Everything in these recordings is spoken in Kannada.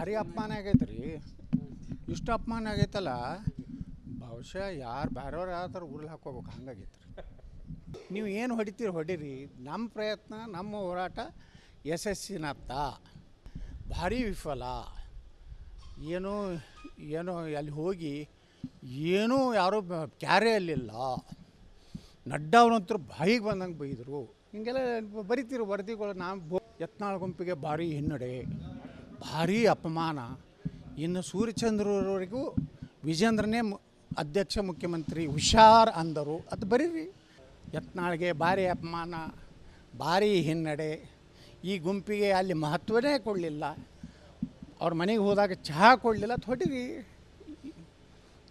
ಭಾರಿ ಅಪಮಾನ ಆಗೈತೆ ರೀ. ಇಷ್ಟು ಅಪಮಾನ ಆಗೈತಲ್ಲ, ಬಹುಶಃ ಯಾರು ಬೇರೆಯವ್ರು ಯಾವ್ದಾರು ಉರುಳು ಹಾಕೋಬೇಕು ಹಂಗಾಗೈತೆ ರೀ. ನೀವು ಏನು ಹೊಡಿತೀರಿ ಹೊಡೀರಿ, ನಮ್ಮ ಪ್ರಯತ್ನ ನಮ್ಮ ಹೋರಾಟ ಯಶಸ್ಸಿನತ್ತ ಭಾರಿ ವಿಫಲ. ಏನೋ ಏನೋ ಅಲ್ಲಿ ಹೋಗಿ ಏನೂ ಯಾರೂ ಕ್ಯಾರೇ ಅಲ್ಲಿಲ್ಲ. ನಡ್ಡಾ ಅವ್ರಂತರೂ ಬಾಯಿಗೆ ಬಂದಂಗೆ ಬೈದರು. ಹಿಂಗೆಲ್ಲ ಬರಿತೀರಿ ವರದಿಗಳು. ಯತ್ನಾಳ್ ಗುಂಪಿಗೆ ಭಾರಿ ಹಿನ್ನಡೆ, ಭಾರಿ ಅಪಮಾನ. ಇನ್ನು ಸೂರ್ಯಚಂದ್ರವರೆಗೂ ವಿಜೇಂದ್ರನೇ ಅಧ್ಯಕ್ಷ ಮುಖ್ಯಮಂತ್ರಿ ಹುಷಾರ್ ಅಂದರು. ಅದು ಬರೀರಿ. ಯತ್ನಾಳ್ಗೆ ಭಾರಿ ಅಪಮಾನ, ಭಾರಿ ಹಿನ್ನಡೆ. ಈ ಗುಂಪಿಗೆ ಅಲ್ಲಿ ಮಹತ್ವನೇ ಕೊಡಲಿಲ್ಲ. ಅವ್ರ ಮನೆಗೆ ಹೋದಾಗ ಚಹಾ ಕೊಡಲಿಲ್ಲ. ಅದು ಹೊಡೀರಿ.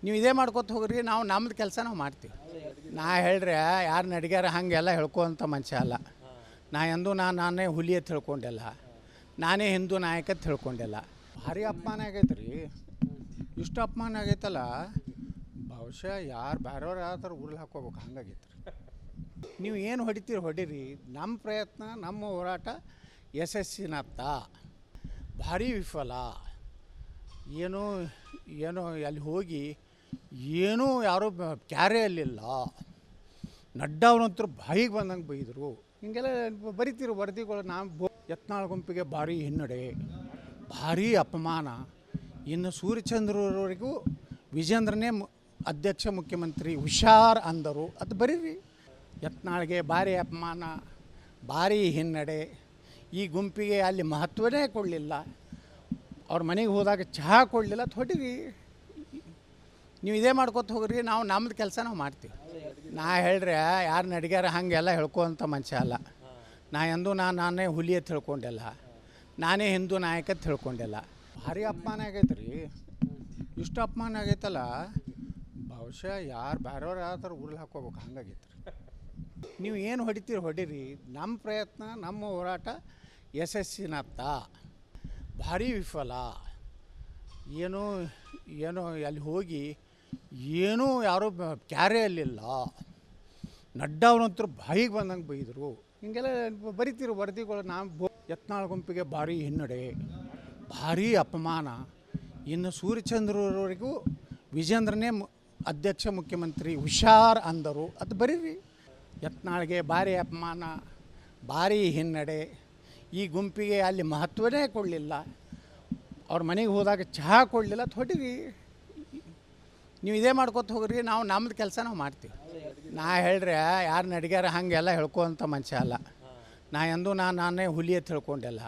ನೀವು ಇದೇ ಮಾಡ್ಕೊತ ಹೋಗ್ರಿ, ನಾವು ನಮ್ಮದು ಕೆಲಸ ನಾವು ಮಾಡ್ತೀವಿ. ನಾ ಹೇಳ್ರೆ ಯಾರು ನಡಿಗ್ಯಾರ ಹಾಗೆಲ್ಲ ಹೇಳ್ಕೊವಂಥ ಮನುಷ್ಯ ಅಲ್ಲ. ನಾ ಎಂದೂ ನಾನೇ ಹುಲಿ ಅಂತ ಹೇಳ್ಕೊಂಡಿಲ್ಲ, ನಾನೇ ಹಿಂದೂ ನಾಯಕ ಅಂತ ಹೇಳ್ಕೊಂಡಿಲ್ಲ. ಭಾರಿ ಅಪಮಾನ ಆಗೈತೆ ರೀ. ಇಷ್ಟು ಅಪಮಾನ ಆಗೈತಲ್ಲ, ಬಹುಶಃ ಯಾರು ಬೇರೆಯವ್ರು ಯಾವ್ದಾರು ಉರುಳು ಹಾಕೋಬೇಕು ಹಂಗಾಗೈತೆ ರೀ. ನೀವು ಏನು ಹೊಡಿತೀರಿ ಹೊಡೀರಿ, ನಮ್ಮ ಪ್ರಯತ್ನ ನಮ್ಮ ಹೋರಾಟ ಯಶಸ್ಸಿನತ್ತ ಭಾರಿ ವಿಫಲ. ಏನೋ ಏನೋ ಅಲ್ಲಿ ಹೋಗಿ ಏನೂ ಯಾರೂ ಕ್ಯಾರೇ ಅಲ್ಲಿಲ್ಲ. ನಡ್ಡಾ ಅವ್ರಂತರೂ ಬಾಯಿಗೆ ಬಂದಂಗೆ ಬೈದರು. ಹಿಂಗೆಲ್ಲ ಬರಿತೀರಿ ವರದಿಗಳು. ಯತ್ನಾಳ್ ಗುಂಪಿಗೆ ಭಾರಿ ಹಿನ್ನಡೆ, ಭಾರಿ ಅಪಮಾನ. ಇನ್ನು ಸೂರ್ಯಚಂದ್ರವರೆಗೂ ವಿಜೇಂದ್ರನೇ ಅಧ್ಯಕ್ಷ ಮುಖ್ಯಮಂತ್ರಿ ಹುಷಾರ್ ಅಂದರು. ಅದು ಬರೀರಿ. ಯತ್ನಾಳ್ಗೆ ಭಾರಿ ಅಪಮಾನ, ಭಾರಿ ಹಿನ್ನಡೆ. ಈ ಗುಂಪಿಗೆ ಅಲ್ಲಿ ಮಹತ್ವನೇ ಕೊಡಲಿಲ್ಲ. ಅವ್ರ ಮನೆಗೆ ಹೋದಾಗ ಚಹಾ ಕೊಡಲಿಲ್ಲ. ಅದು ಹೊಡೀರಿ. ನೀವು ಇದೇ ಮಾಡ್ಕೊತ ಹೋಗ್ರಿ, ನಾವು ನಮ್ಮದು ಕೆಲಸ ನಾವು ಮಾಡ್ತೀವಿ. ನಾ ಹೇಳ್ರೆ ಯಾರು ನಡಿಗ್ಯಾರ ಹಾಗೆಲ್ಲ ಹೇಳ್ಕೊವಂಥ ಮನುಷ್ಯ ಅಲ್ಲ. ನಾ ಎಂದೂ ನಾನೇ ಹುಲಿ ಅಂತ ಹೇಳ್ಕೊಂಡಿಲ್ಲ, ನಾನೇ ಹಿಂದೂ ನಾಯಕ ಅಂತ ಹೇಳ್ಕೊಂಡಿಲ್ಲ. ಭಾರಿ ಅಪಮಾನ ಆಗೈತೆ ರೀ. ಇಷ್ಟು ಅಪಮಾನ ಆಗೈತಲ್ಲ, ಬಹುಶಃ ಯಾರು ಬೇರೆಯವ್ರು ಯಾವ್ದಾರು ಉರುಳು ಹಾಕೋಬೇಕು ಹಂಗಾಗೈತೆ ರೀ. ನೀವು ಏನು ಹೊಡಿತೀರಿ ಹೊಡೀರಿ, ನಮ್ಮ ಪ್ರಯತ್ನ ನಮ್ಮ ಹೋರಾಟ ಯಶಸ್ಸಿನತ್ತ ಭಾರಿ ವಿಫಲ. ಏನೋ ಏನೋ ಅಲ್ಲಿ ಹೋಗಿ ಏನೂ ಯಾರೂ ಕ್ಯಾರೇ ಅಲ್ಲಿಲ್ಲ. ನಡ್ಡಾ ಅವ್ರಂತರೂ ಬಾಯಿಗೆ ಬಂದಂಗೆ ಬೈದರು. ಹಿಂಗೆಲ್ಲ ಬರಿತೀರಿ ವರದಿಗಳು. ಯತ್ನಾಳ್ ಗುಂಪಿಗೆ ಭಾರಿ ಹಿನ್ನಡೆ, ಭಾರಿ ಅಪಮಾನ. ಇನ್ನು ಸೂರ್ಯಚಂದ್ರವರೆಗೂ ವಿಜೇಂದ್ರನೇ ಅಧ್ಯಕ್ಷ ಮುಖ್ಯಮಂತ್ರಿ ಹುಷಾರ್ ಅಂದರು. ಅದು ಬರೀರಿ. ಯತ್ನಾಳ್ಗೆ ಭಾರಿ ಅಪಮಾನ, ಭಾರಿ ಹಿನ್ನಡೆ. ಈ ಗುಂಪಿಗೆ ಅಲ್ಲಿ ಮಹತ್ವನೇ ಕೊಡಲಿಲ್ಲ. ಅವ್ರ ಮನೆಗೆ ಹೋದಾಗ ಚಹಾ ಕೊಡಲಿಲ್ಲ. ಅದು ಹೊಡೀರಿ. ನೀವು ಇದೇ ಮಾಡ್ಕೊತ ಹೋಗ್ರಿ, ನಾವು ನಮ್ಮದು ಕೆಲಸ ನಾವು ಮಾಡ್ತೀವಿ. ನಾ ಹೇಳ್ರೆ ಯಾರು ನಡಿಗ್ಯಾರ ಹಾಗೆಲ್ಲ ಹೇಳ್ಕೊವಂಥ ಮನುಷ್ಯ ಅಲ್ಲ. ನಾ ಎಂದೂ ನಾನೇ ಹುಲಿ ಅಂತ ಹೇಳ್ಕೊಂಡಿಲ್ಲ,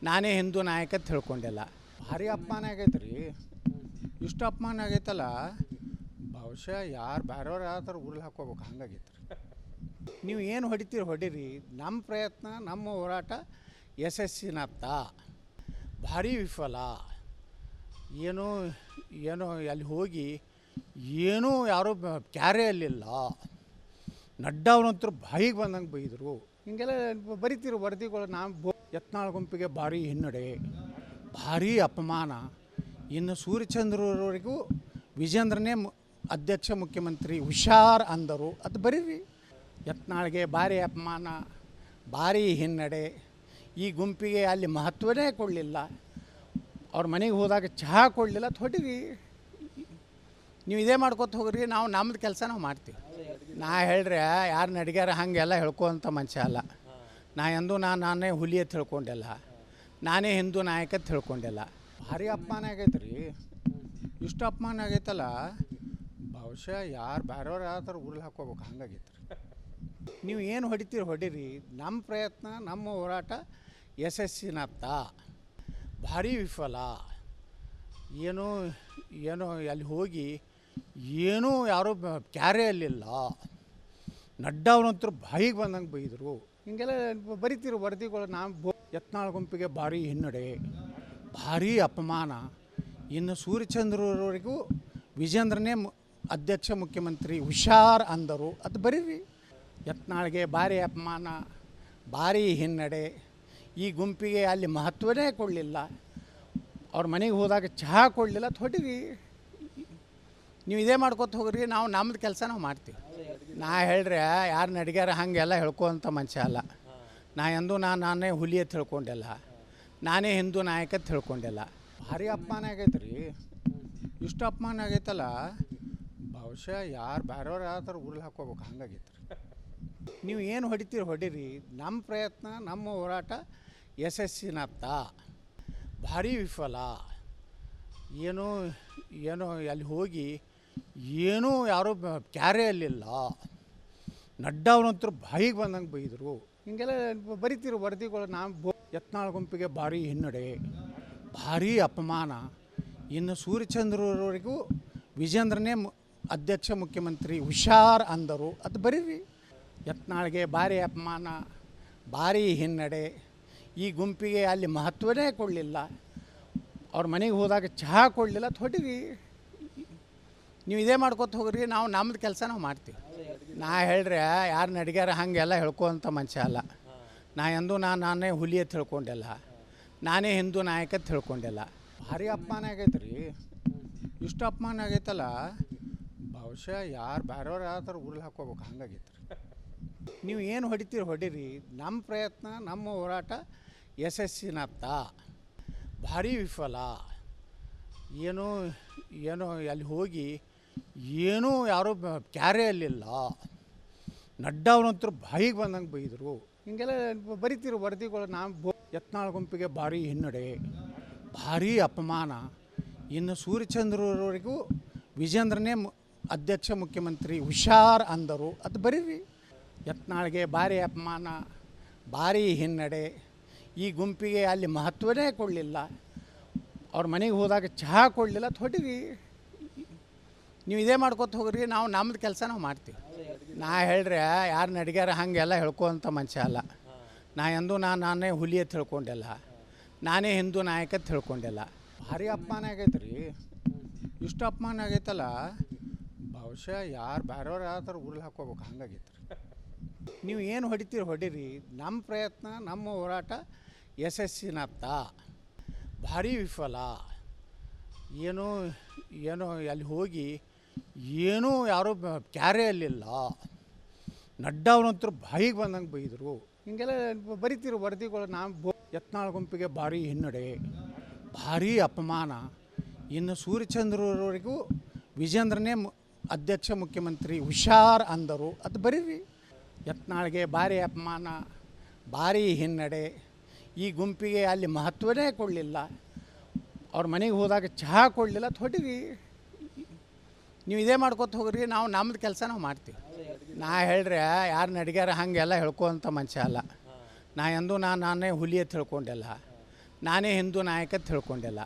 ನಾನೇ ಹಿಂದೂ ನಾಯಕ ಅಂತ ಹೇಳ್ಕೊಂಡಿಲ್ಲ. ಭಾರಿ ಅಪಮಾನ ಆಗೈತೆ ರೀ. ಇಷ್ಟು ಅಪಮಾನ ಆಗೈತಲ್ಲ, ಬಹುಶಃ ಯಾರು ಬೇರೆಯವ್ರು ಯಾವ್ದಾರು ಉರುಳು ಹಾಕೋಬೇಕು ಹಂಗಾಗೈತೆ ರೀ. ನೀವು ಏನು ಹೊಡಿತೀರಿ ಹೊಡೀರಿ, ನಮ್ಮ ಪ್ರಯತ್ನ ನಮ್ಮ ಹೋರಾಟ ಯಶಸ್ಸಿನತ್ತ ಭಾರಿ ವಿಫಲ. ಏನೋ ಏನೋ ಅಲ್ಲಿ ಹೋಗಿ ಏನೂ ಯಾರೂ ಕ್ಯಾರೇ ಅಲ್ಲಿಲ್ಲ. ನಡ್ಡಾ ಅವ್ರಂತರೂ ಬಾಯಿಗೆ ಬಂದಂಗೆ ಬೈದರು. ಹಿಂಗೆಲ್ಲ ಬರಿತೀರಿ ವರದಿಗಳು. ಯತ್ನಾಳ್ ಗುಂಪಿಗೆ ಭಾರಿ ಹಿನ್ನಡೆ, ಭಾರಿ ಅಪಮಾನ. ಇನ್ನು ಸೂರ್ಯಚಂದ್ರವರೆಗೂ ವಿಜೇಂದ್ರನೇ ಅಧ್ಯಕ್ಷ ಮುಖ್ಯಮಂತ್ರಿ ಹುಷಾರ್ ಅಂದರು. ಅದು ಬರೀರಿ. ಯತ್ನಾಳ್ಗೆ ಭಾರಿ ಅಪಮಾನ, ಭಾರಿ ಹಿನ್ನಡೆ. ಈ ಗುಂಪಿಗೆ ಅಲ್ಲಿ ಮಹತ್ವನೇ ಕೊಡಲಿಲ್ಲ. ಅವ್ರ ಮನೆಗೆ ಹೋದಾಗ ಚಹಾ ಕೊಡಲಿಲ್ಲ. ಅದು ಹೊಡೀರಿ. ನೀವು ಇದೇ ಮಾಡ್ಕೊತ ಹೋಗ್ರಿ, ನಾವು ನಮ್ಮದು ಕೆಲಸ ನಾವು ಮಾಡ್ತೀವಿ. ನಾ ಹೇಳ್ರೆ ಯಾರು ನಡಿಗ್ಯಾರ ಹಾಗೆಲ್ಲ ಹೇಳ್ಕೊವಂಥ ಮನುಷ್ಯ ಅಲ್ಲ. ನಾ ಎಂದೂ ನಾನೇ ಹುಲಿ ಅಂತ ಹೇಳ್ಕೊಂಡಿಲ್ಲ, ನಾನೇ ಹಿಂದೂ ನಾಯಕ ಅಂತ ಹೇಳ್ಕೊಂಡಿಲ್ಲ. ಭಾರಿ ಅಪಮಾನ ಆಗೈತೆ ರೀ. ಇಷ್ಟು ಅಪಮಾನ ಆಗೈತಲ್ಲ, ಬಹುಶಃ ಯಾರು ಬೇರೆಯವ್ರು ಯಾವ್ದಾರು ಉರುಳು ಹಾಕೋಬೇಕು ಹಂಗಾಗೈತೆ ರೀ. ನೀವು ಏನು ಹೊಡಿತೀರಿ ಹೊಡೀರಿ, ನಮ್ಮ ಪ್ರಯತ್ನ ನಮ್ಮ ಹೋರಾಟ ಯಶಸ್ಸಿನತ್ತ ಭಾರಿ ವಿಫಲ. ಏನೋ ಏನೋ ಅಲ್ಲಿ ಹೋಗಿ ಏನೂ ಯಾರೂ ಕ್ಯಾರೇ ಅಲ್ಲಿಲ್ಲ. ನಡ್ಡಾ ಅವ್ರಂತರೂ ಬಾಯಿಗೆ ಬಂದಂಗೆ ಬೈದರು. ಹಿಂಗೆಲ್ಲ ಬರಿತೀರಿ ವರದಿಗಳು. ಯತ್ನಾಳ್ ಗುಂಪಿಗೆ ಭಾರಿ ಹಿನ್ನಡೆ, ಭಾರಿ ಅಪಮಾನ. ಇನ್ನು ಸೂರ್ಯಚಂದ್ರವರೆಗೂ ವಿಜೇಂದ್ರನೇ ಅಧ್ಯಕ್ಷ ಮುಖ್ಯಮಂತ್ರಿ ಹುಷಾರ್ ಅಂದರು. ಅದು ಬರೀರಿ. ಯತ್ನಾಳ್ಗೆ ಭಾರಿ ಅಪಮಾನ, ಭಾರಿ ಹಿನ್ನಡೆ. ಈ ಗುಂಪಿಗೆ ಅಲ್ಲಿ ಮಹತ್ವನೇ ಕೊಡಲಿಲ್ಲ. ಅವ್ರ ಮನೆಗೆ ಹೋದಾಗ ಚಹಾ ಕೊಡಲಿಲ್ಲ. ಅದು ಹೊಡೀರಿ. ನೀವು ಇದೇ ಮಾಡ್ಕೊತ ಹೋಗ್ರಿ, ನಾವು ನಮ್ಮದು ಕೆಲಸ ನಾವು ಮಾಡ್ತೀವಿ. ನಾ ಹೇಳ್ರೆ ಯಾರು ನಡಿಗ್ಯಾರ ಹಾಗೆಲ್ಲ ಹೇಳ್ಕೊವಂಥ ಮನುಷ್ಯ ಅಲ್ಲ. ನಾ ಎಂದೂ ನಾನೇ ಹುಲಿ ಅಂತ ಹೇಳ್ಕೊಂಡಿಲ್ಲ, ನಾನೇ ಹಿಂದೂ ನಾಯಕ ಅಂತ ಹೇಳ್ಕೊಂಡಿಲ್ಲ. ಭಾರಿ ಅಪಮಾನ ಆಗೈತೆ ರೀ. ಇಷ್ಟು ಅಪಮಾನ ಆಗೈತಲ್ಲ, ಬಹುಶಃ ಯಾರು ಬೇರೆಯವ್ರು ಯಾವ್ದಾರು ಉರುಳು ಹಾಕೋಬೇಕು ಹಂಗಾಗೈತೆ ರೀ. ನೀವು ಏನು ಹೊಡಿತೀರಿ ಹೊಡೀರಿ, ನಮ್ಮ ಪ್ರಯತ್ನ ನಮ್ಮ ಹೋರಾಟ ಯಶಸ್ಸಿನತ್ತ ಭಾರಿ ವಿಫಲ. ಏನೋ ಏನೋ ಅಲ್ಲಿ ಹೋಗಿ ಏನೂ ಯಾರೂ ಕ್ಯಾರೇ ಅಲ್ಲಿಲ್ಲ. ನಡ್ಡಾ ಅವ್ರಂತರೂ ಬಾಯಿಗೆ ಬಂದಂಗೆ ಬೈದರು. ಹಿಂಗೆಲ್ಲ ಬರಿತೀರಿ ವರದಿಗಳು. ಯತ್ನಾಳ್ ಗುಂಪಿಗೆ ಭಾರಿ ಹಿನ್ನಡೆ, ಭಾರಿ ಅಪಮಾನ. ಇನ್ನು ಸೂರ್ಯಚಂದ್ರವರೆಗೂ ವಿಜೇಂದ್ರನೇ ಅಧ್ಯಕ್ಷ ಮುಖ್ಯಮಂತ್ರಿ ಹುಷಾರ್ ಅಂದರು. ಅದು ಬರೀರಿ. ಯತ್ನಾಳ್ಗೆ ಭಾರಿ ಅಪಮಾನ, ಭಾರಿ ಹಿನ್ನಡೆ. ಈ ಗುಂಪಿಗೆ ಅಲ್ಲಿ ಮಹತ್ವನೇ ಕೊಡಲಿಲ್ಲ. ಅವ್ರ ಮನೆಗೆ ಹೋದಾಗ ಚಹಾ ಕೊಡಲಿಲ್ಲ. ಅದು ಹೊಡೀರಿ. ನೀವು ಇದೇ ಮಾಡ್ಕೊತ ಹೋಗ್ರಿ, ನಾವು ನಮ್ಮದು ಕೆಲಸ ನಾವು ಮಾಡ್ತೀವಿ. ನಾ ಹೇಳ್ರೆ ಯಾರು ನಡಿಗ್ಯಾರ ಹಾಗೆಲ್ಲ ಹೇಳ್ಕೊವಂಥ ಮನುಷ್ಯ ಅಲ್ಲ. ನಾ ಎಂದೂ ನಾನೇ ಹುಲಿ ಅಂತ ಹೇಳ್ಕೊಂಡಿಲ್ಲ, ನಾನೇ ಹಿಂದೂ ನಾಯಕ ಅಂತ ಹೇಳ್ಕೊಂಡಿಲ್ಲ. ಭಾರಿ ಅಪಮಾನ ಆಗೈತೆ ರೀ. ಇಷ್ಟು ಅಪಮಾನ ಆಗೈತಲ್ಲ, ಬಹುಶಃ ಯಾರು ಬೇರೆಯವ್ರು ಯಾವ್ದಾರು ಉರುಳು ಹಾಕೋಬೇಕು ಹಂಗಾಗೈತೆ ರೀ. ನೀವು ಏನು ಹೊಡಿತೀರಿ ಹೊಡೀರಿ, ನಮ್ಮ ಪ್ರಯತ್ನ ನಮ್ಮ ಹೋರಾಟ ಯಶಸ್ಸಿನತ್ತ ಭಾರಿ ವಿಫಲ. ಏನೋ ಏನೋ ಅಲ್ಲಿ ಹೋಗಿ ಏನೂ ಯಾರೂ ಕ್ಯಾರೇ ಅಲ್ಲಿಲ್ಲ. ನಡ್ಡಾ ಅವ್ರಂತರೂ ಬಾಯಿಗೆ ಬಂದಂಗೆ ಬೈದರು. ಹಿಂಗೆಲ್ಲ ಬರಿತೀರಿ ವರದಿಗಳು. ಯತ್ನಾಳ್ ಗುಂಪಿಗೆ ಭಾರಿ ಹಿನ್ನಡೆ, ಭಾರಿ ಅಪಮಾನ. ಇನ್ನು ಸೂರ್ಯಚಂದ್ರವರೆಗೂ ವಿಜೇಂದ್ರನೇ ಅಧ್ಯಕ್ಷ ಮುಖ್ಯಮಂತ್ರಿ ಹುಷಾರ್ ಅಂದರು. ಅದು ಬರೀರಿ. ಯತ್ನಾಳ್ಗೆ ಭಾರಿ ಅಪಮಾನ, ಭಾರಿ ಹಿನ್ನಡೆ. ಈ ಗುಂಪಿಗೆ ಅಲ್ಲಿ ಮಹತ್ವನೇ ಕೊಡಲಿಲ್ಲ. ಅವ್ರ ಮನೆಗೆ ಹೋದಾಗ ಚಹಾ ಕೊಡಲಿಲ್ಲ. ಅದು ಹೊಡೀರಿ. ನೀವು ಇದೇ ಮಾಡ್ಕೊತ ಹೋಗ್ರಿ, ನಾವು ನಮ್ಮದು ಕೆಲಸ ನಾವು ಮಾಡ್ತೀವಿ. ನಾ ಹೇಳ್ರೆ ಯಾರು ನಡಿಗ್ಯಾರ ಹಾಗೆಲ್ಲ ಹೇಳ್ಕೊವಂಥ ಮನುಷ್ಯ ಅಲ್ಲ. ನಾ ಎಂದೂ ನಾನೇ ಹುಲಿ ಅಂತ ಹೇಳ್ಕೊಂಡಿಲ್ಲ, ನಾನೇ ಹಿಂದೂ ನಾಯಕ ಅಂತ ಹೇಳ್ಕೊಂಡಿಲ್ಲ. ಭಾರಿ ಅಪಮಾನ ಆಗೈತೆ ರೀ. ಇಷ್ಟು ಅಪಮಾನ ಆಗೈತಲ್ಲ, ಬಹುಶಃ ಯಾರು ಬೇರೆಯವ್ರು ಯಾವ್ದಾರು ಉರುಳು ಹಾಕೋಬೇಕು ಹಂಗಾಗೈತೆ ರೀ. ನೀವು ಏನು ಹೊಡಿತೀರಿ ಹೊಡೀರಿ, ನಮ್ಮ ಪ್ರಯತ್ನ ನಮ್ಮ ಹೋರಾಟ ಯಶಸ್ಸಿನತ್ತ ಭಾರಿ ವಿಫಲ. ಏನೋ ಏನೋ ಅಲ್ಲಿ ಹೋಗಿ ಏನೂ ಯಾರೂ ಕ್ಯಾರೇ ಅಲ್ಲಿಲ್ಲ. ನಡ್ಡಾ ಅವ್ರಂತರೂ ಬಾಯಿಗೆ ಬಂದಂಗೆ ಬೈದರು. ಹಿಂಗೆಲ್ಲ ಬರಿತೀರಿ ವರದಿಗಳು. ಯತ್ನಾಳ್ ಗುಂಪಿಗೆ ಭಾರಿ ಹಿನ್ನಡೆ, ಭಾರಿ ಅಪಮಾನ. ಇನ್ನು ಸೂರ್ಯಚಂದ್ರವರೆಗೂ ವಿಜೇಂದ್ರನೇ ಅಧ್ಯಕ್ಷ ಮುಖ್ಯಮಂತ್ರಿ ಹುಷಾರ್ ಅಂದರು. ಅದು ಬರೀರಿ. ಯತ್ನಾಳ್ಗೆ ಭಾರಿ ಅಪಮಾನ, ಭಾರಿ ಹಿನ್ನಡೆ. ಈ ಗುಂಪಿಗೆ ಅಲ್ಲಿ ಮಹತ್ವನೇ ಕೊಡಲಿಲ್ಲ. ಅವ್ರ ಮನೆಗೆ ಹೋದಾಗ ಚಹಾ ಕೊಡಲಿಲ್ಲ. ಅದು ಹೊಡೀರಿ. ನೀವು ಇದೇ ಮಾಡ್ಕೊತ ಹೋಗ್ರಿ, ನಾವು ನಮ್ಮದು ಕೆಲಸ ನಾವು ಮಾಡ್ತೀವಿ. ನಾ ಹೇಳ್ರೆ ಯಾರು ನಡಿಗ್ಯಾರ ಹಾಗೆಲ್ಲ ಹೇಳ್ಕೊವಂಥ ಮನುಷ್ಯ ಅಲ್ಲ. ನಾ ಎಂದೂ ನಾನೇ ಹುಲಿ ಅಂತ ಹೇಳ್ಕೊಂಡಿಲ್ಲ, ನಾನೇ ಹಿಂದೂ ನಾಯಕ ಅಂತ ಹೇಳ್ಕೊಂಡಿಲ್ಲ.